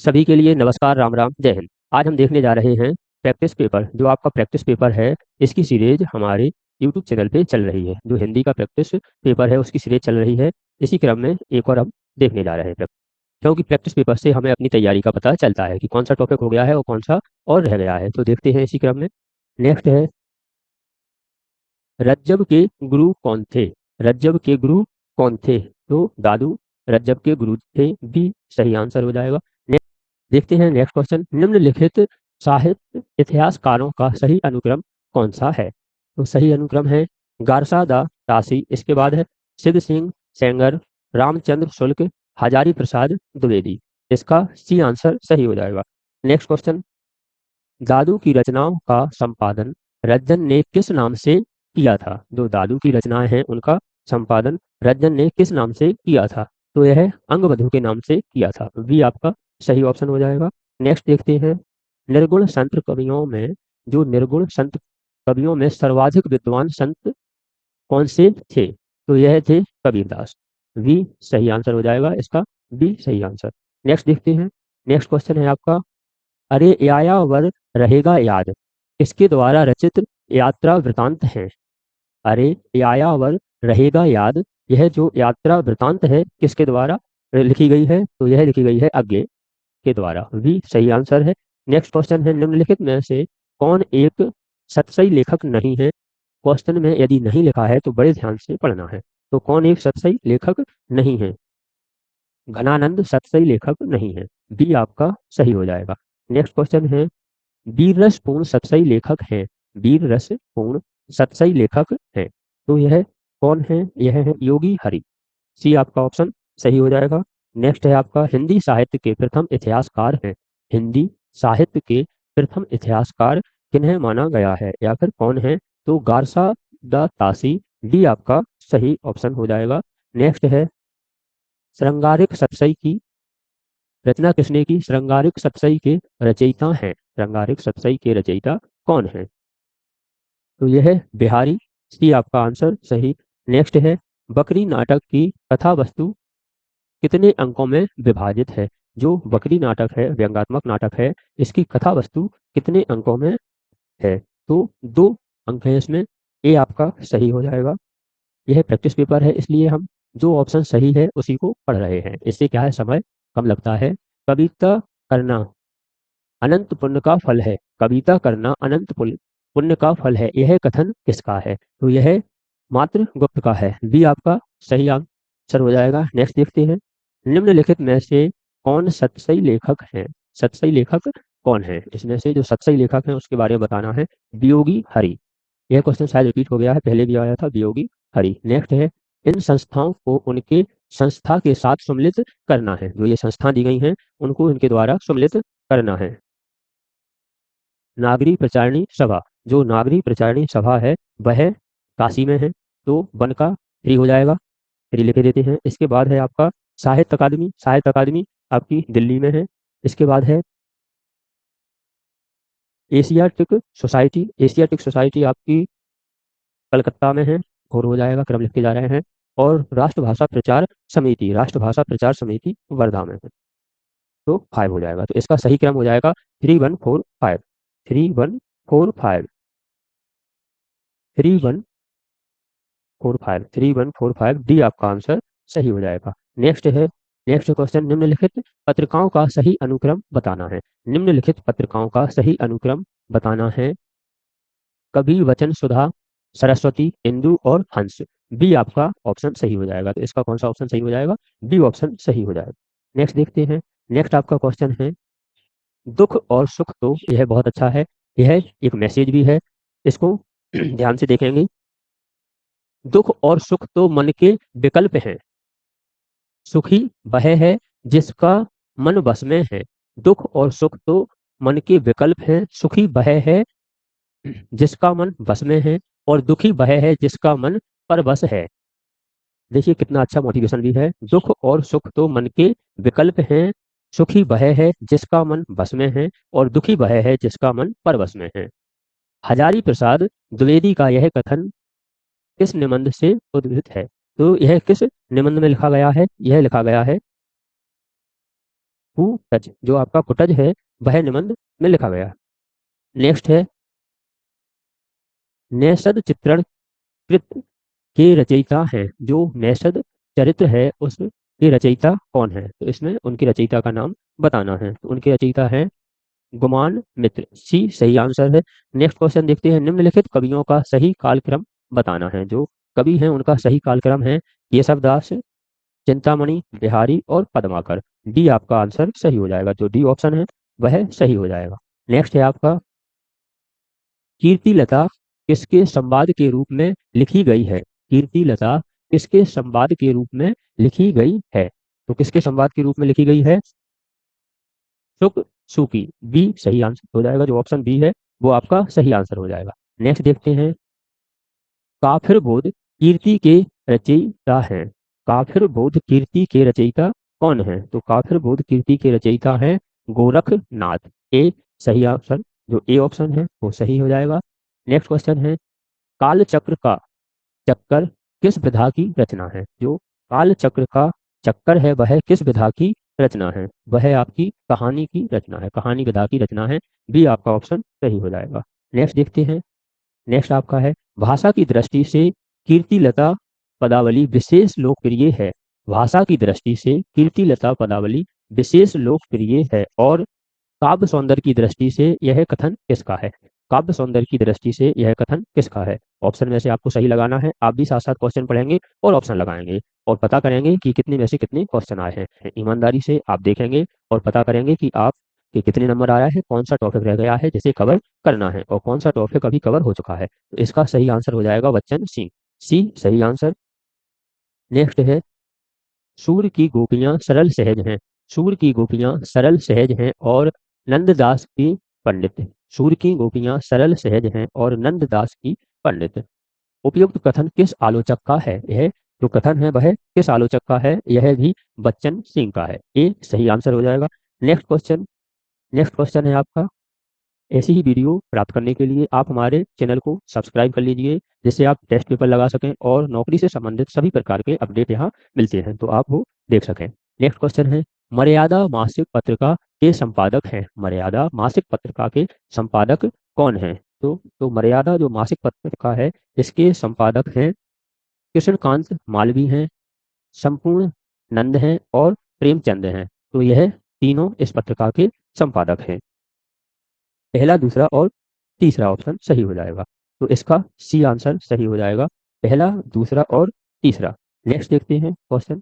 सभी के लिए नमस्कार, राम राम, जय हिंद। आज हम देखने जा रहे हैं प्रैक्टिस पेपर। जो आपका प्रैक्टिस पेपर है, इसकी सीरीज हमारे यूट्यूब चैनल पे चल रही है। जो हिंदी का प्रैक्टिस पेपर है, उसकी सीरीज चल रही है। इसी क्रम में एक और हम देखने जा रहे हैं क्योंकि प्रैक्टिस पेपर से हमें अपनी तैयारी का पता चलता है कि कौन सा टॉपिक हो गया है और कौन सा और रह गया है। तो देखते हैं इसी क्रम में। नेक्स्ट है, रज्जब के गुरु कौन थे? रज्जब के गुरु कौन थे? तो दादू रज्जब के गुरु थे, बी सही आंसर हो जाएगा। देखते हैं नेक्स्ट क्वेश्चन। निम्नलिखित साहित्य इतिहासकारों का सही अनुक्रम कौन सा है? तो सही अनुक्रम है गारसा दा तासी, इसके बाद है सिद्ध सिंह सेंगर, रामचंद्र शुक्ल, हजारी प्रसाद द्विवेदी। इसका सी आंसर सही हो जाएगा। Next question. दादू की रचनाओं का संपादन रज्जन ने किस नाम से किया था? जो दादू की रचनाएं हैं, उनका संपादन रज्जन ने किस नाम से किया था? तो यह अंगबधू के नाम से किया था, भी आपका सही ऑप्शन हो जाएगा। नेक्स्ट देखते हैं। निर्गुण संत कवियों में जो निर्गुण संत कवियों में सर्वाधिक विद्वान संत कौन से थे? तो यह थे कबीरदास, भी सही आंसर हो जाएगा इसका, भी सही आंसर। नेक्स्ट देखते हैं। नेक्स्ट क्वेश्चन है आपका, अरे यायावर रहेगा याद किसके द्वारा रचित यात्रा वृतांत है? अरे यायावर रहेगा याद, यह जो यात्रा वृतांत है किसके द्वारा लिखी गई है? तो यह लिखी गई है अज्ञे के द्वारा, भी सही आंसर है। नेक्स्ट क्वेश्चन है, निम्नलिखित में से कौन एक सतसई लेखक नहीं है? क्वेश्चन में यदि नहीं लिखा है तो बड़े ध्यान से पढ़ना है। तो कौन एक सतसई लेखक नहीं है? घनानंद सतसई लेखक नहीं है, बी आपका सही हो जाएगा। नेक्स्ट क्वेश्चन है, वीर रस पूर्ण सतसई लेखक हैं। वीर रस पूर्ण सतसई लेखक हैं, तो यह कौन है? यह है योगी हरि, सी आपका ऑप्शन सही हो जाएगा। नेक्स्ट है आपका, हिंदी साहित्य के प्रथम इतिहासकार हैं। हिंदी साहित्य के प्रथम इतिहासकार किन्हें माना गया है, या फिर कौन है? तो गारसा द तासी, डी आपका सही ऑप्शन हो जाएगा। नेक्स्ट है, श्रृंगारिक सतसई की रचना किसने की? श्रृंगारिक सतसई के रचयिता हैं। श्रृंगारिक सतसई के रचयिता कौन है? तो यह है बिहारी, सी आपका आंसर सही। नेक्स्ट है, बकरी नाटक की कथा वस्तु कितने अंकों में विभाजित है? जो बकरी नाटक है, व्यंग्यात्मक नाटक है, इसकी कथा वस्तु कितने अंकों में है? तो 2 अंक है इसमें, ए आपका सही हो जाएगा। यह प्रैक्टिस पेपर है, इसलिए हम जो ऑप्शन सही है उसी को पढ़ रहे हैं। इससे क्या है, समय कम लगता है। कविता करना अनंत पुण्य का फल है। कविता करना अनंत पुण्य का फल है, यह कथन किसका है? तो यह मात्र गुप्त का है, बी आपका सही आंसर हो जाएगा। नेक्स्ट देखते हैं। निम्नलिखित में से कौन सतसई लेखक है? सतसई लेखक कौन है? इसमें से जो सतसई लेखक है उसके बारे में बताना है। वियोगी हरि, यह क्वेश्चन शायद रिपीट हो गया है, पहले भी आया था, वियोगी हरि। नेक्स्ट है, इन संस्थाओं को उनके संस्था के साथ सम्मिलित करना है। जो ये संस्था दी गई हैं, उनको इनके द्वारा सम्मिलित करना है। नागरी प्रचारणी सभा, जो नागरी प्रचारणी सभा है वह काशी में है, तो वन का फ्री हो जाएगा, फ्री लिखे देते हैं। इसके बाद है आपका साहित्य अकादमी, साहित्य अकादमी आपकी दिल्ली में है। इसके बाद है एशियाटिक सोसाइटी, एशियाटिक सोसाइटी आपकी कलकत्ता में है, और हो जाएगा, क्रम लिखते जा रहे हैं। और राष्ट्रभाषा प्रचार समिति, राष्ट्रभाषा प्रचार समिति वर्धा में है, तो 5 हो जाएगा। तो इसका सही क्रम हो जाएगा 3145, 3145, 3145, 3145, डी आपका आंसर सही हो जाएगा। नेक्स्ट है, नेक्स्ट क्वेश्चन, निम्नलिखित पत्रिकाओं का सही अनुक्रम बताना है। निम्नलिखित पत्रिकाओं का सही अनुक्रम बताना है। कवि वचन सुधा, सरस्वती, इंदु और हंस, बी आपका ऑप्शन सही हो जाएगा। तो इसका कौन सा ऑप्शन सही हो जाएगा? बी ऑप्शन सही हो जाएगा। नेक्स्ट देखते हैं। नेक्स्ट आपका क्वेश्चन है, दुख और सुख, तो यह बहुत अच्छा है, यह एक मैसेज भी है, इसको ध्यान से देखेंगे। दुख और सुख तो मन के विकल्प हैं, सुखी वह है जिसका मन बस में है। दुख और सुख तो मन के विकल्प हैं, सुखी वह है जिसका मन बस में है, और दुखी वह है जिसका मन परवश है। देखिए कितना अच्छा मोटिवेशन भी है। दुख और सुख तो मन के विकल्प हैं, सुखी वह है जिसका मन बस में है, और दुखी वह है जिसका मन परवश में है। हजारी प्रसाद द्विवेदी का यह कथन किस निबंध से उद्धृत है? तो यह किस निबंध में लिखा गया है? यह लिखा गया है हु टच, जो आपका कुटज है वह निबंध में लिखा गया। नेक्स्ट है नेषद चित्रण कृत के रचयिता हैं। जो नेषद चरित्र है उसके रचयिता कौन है? तो इसमें उनके रचयिता का नाम बताना है। तो उनके रचयिता है गुमान मित्र, सी सही आंसर है। नेक्स्ट क्वेश्चन देखते हैं, निम्नलिखित कवियों का सही कालक्रम बताना है। जो कवि हैं उनका सही कालक्रम है केशवदास, चिंतामणि, बिहारी और पद्माकर। डी आपका आंसर सही हो जाएगा, जो डी ऑप्शन है वह सही हो जाएगा। नेक्स्ट है आपका कीर्तिलता किसके संवाद के रूप में लिखी गई है? कीर्तिलता किसके संवाद के रूप में लिखी गई है? तो किसके संवाद के रूप में लिखी गई है? सुक सुकी, बी सही आंसर हो जाएगा, जो ऑप्शन बी है वो आपका सही आंसर हो जाएगा। नेक्स्ट देखते हैं, काफिर बोध कीर्ति के रचयिता हैं। काफिर बोध कीर्ति के रचयिता कौन है? तो काफिर बोध कीर्ति के रचयिता हैं गोरखनाथ, ए सही आंसर, जो ए ऑप्शन है वो सही हो जाएगा। नेक्स्ट क्वेश्चन है, कालचक्र का चक्कर किस विधा की रचना है? जो कालचक्र का चक्कर है वह किस विधा की रचना है? वह आपकी कहानी की रचना है, कहानी विधा की रचना है। बी आपका ऑप्शन सही हो जाएगा। नेक्स्ट देखते हैं, नेक्स्ट आपका है, भाषा की दृष्टि से कीर्तिलता पदावली विशेष लोकप्रिय है। भाषा की दृष्टि से कीर्तिलता पदावली विशेष लोकप्रिय है और काव्य सौंदर्य की दृष्टि से यह कथन किसका है? काव्य सौंदर्य की दृष्टि से यह कथन किसका है? ऑप्शन में से आपको सही लगाना है। आप भी साथ साथ क्वेश्चन पढ़ेंगे और ऑप्शन लगाएंगे और पता करेंगे कि कितने में से कितने क्वेश्चन आए हैं। ईमानदारी से आप देखेंगे और पता करेंगे कि आप के कितने नंबर आया है, कौन सा टॉपिक रह गया है जिसे कवर करना है और कौन सा टॉपिक अभी कवर हो चुका है। तो इसका सही आंसर हो जाएगा बच्चन सी, सी सही आंसर। नेक्स्ट है, सूर्य की गोपियां सरल सहज हैं। सूर्य की गोपियां सरल सहज हैं और नंददास की पंडित। सूर्य की गोपियां सरल सहज हैं और नंददास की पंडित। उपयुक्त कथन किस आलोचक का है? यह जो कथन है वह किस आलोचक का है? यह भी बच्चन सिंह का है, ए सही आंसर हो जाएगा। नेक्स्ट क्वेश्चन, नेक्स्ट क्वेश्चन है आपका, ऐसी ही वीडियो प्राप्त करने के लिए आप हमारे चैनल को सब्सक्राइब कर लीजिए, जिससे आप टेस्ट पेपर लगा सकें और नौकरी से संबंधित सभी प्रकार के अपडेट यहाँ मिलते हैं तो आप वो देख सकें। नेक्स्ट क्वेश्चन है, मर्यादा मासिक पत्रिका के संपादक हैं। मर्यादा मासिक पत्रिका के संपादक कौन हैं? तो मर्यादा जो मासिक पत्रिका है इसके संपादक हैं कृष्णकांत मालवी हैं, संपूर्ण नंद हैं और प्रेमचंद हैं। तो यह तीनों इस पत्रिका के संपादक हैं। पहला, दूसरा और तीसरा ऑप्शन सही हो जाएगा, तो इसका सी आंसर सही हो जाएगा, पहला, दूसरा और तीसरा। नेक्स्ट देखते हैं क्वेश्चन,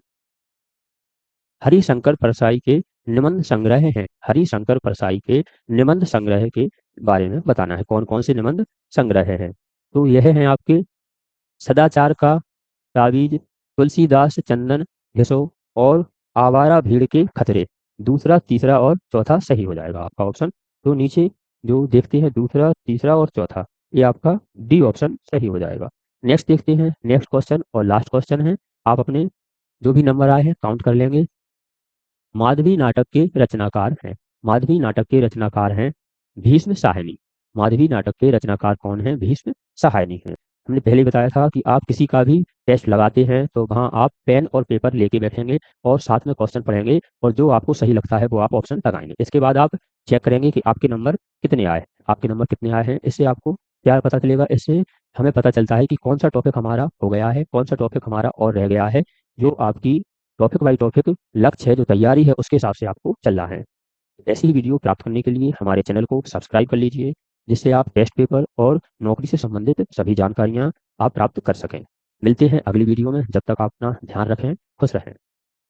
हरिशंकर परसाई के निबंध संग्रह हैं। हरिशंकर परसाई के निबंध संग्रह के बारे में बताना है, कौन कौन से निबंध संग्रह हैं। तो यह है आपके सदाचार का तावीज, तुलसीदास चंदन घिसो और आवारा भीड़ के खतरे। दूसरा, तीसरा और चौथा सही हो जाएगा आपका ऑप्शन। तो नीचे जो देखते हैं दूसरा, तीसरा और चौथा, ये आपका डी ऑप्शन सही हो जाएगा। नेक्स्ट देखते हैं, नेक्स्ट क्वेश्चन और लास्ट क्वेश्चन है। आप अपने जो भी नंबर आए हैं काउंट कर लेंगे। माधवी नाटक के रचनाकार हैं। माधवी नाटक के रचनाकार हैं भीष्म साहनी। माधवी नाटक के रचनाकार कौन है? भीष्म साहनी हैं। हमने पहले बताया था कि आप किसी का भी टेस्ट लगाते हैं तो वहाँ आप पेन और पेपर लेके बैठेंगे और साथ में क्वेश्चन पढ़ेंगे और जो आपको सही लगता है वो आप ऑप्शन लगाएंगे। इसके बाद आप चेक करेंगे कि आपके नंबर कितने आए, आपके नंबर कितने आए हैं। इससे आपको क्या पता चलेगा? इससे हमें पता चलता है कि कौन सा टॉपिक हमारा हो गया है, कौन सा टॉपिक हमारा और रह गया है। जो आपकी टॉपिक बाई टॉपिक लक्ष्य है, जो तैयारी है, उसके हिसाब से आपको चलना है। ऐसी ही वीडियो प्राप्त करने के लिए हमारे चैनल को सब्सक्राइब कर लीजिए, जिससे आप टेस्ट पेपर और नौकरी से संबंधित सभी जानकारियां आप प्राप्त कर सकें। मिलते हैं अगली वीडियो में, जब तक आप अपना ध्यान रखें, खुश रहें।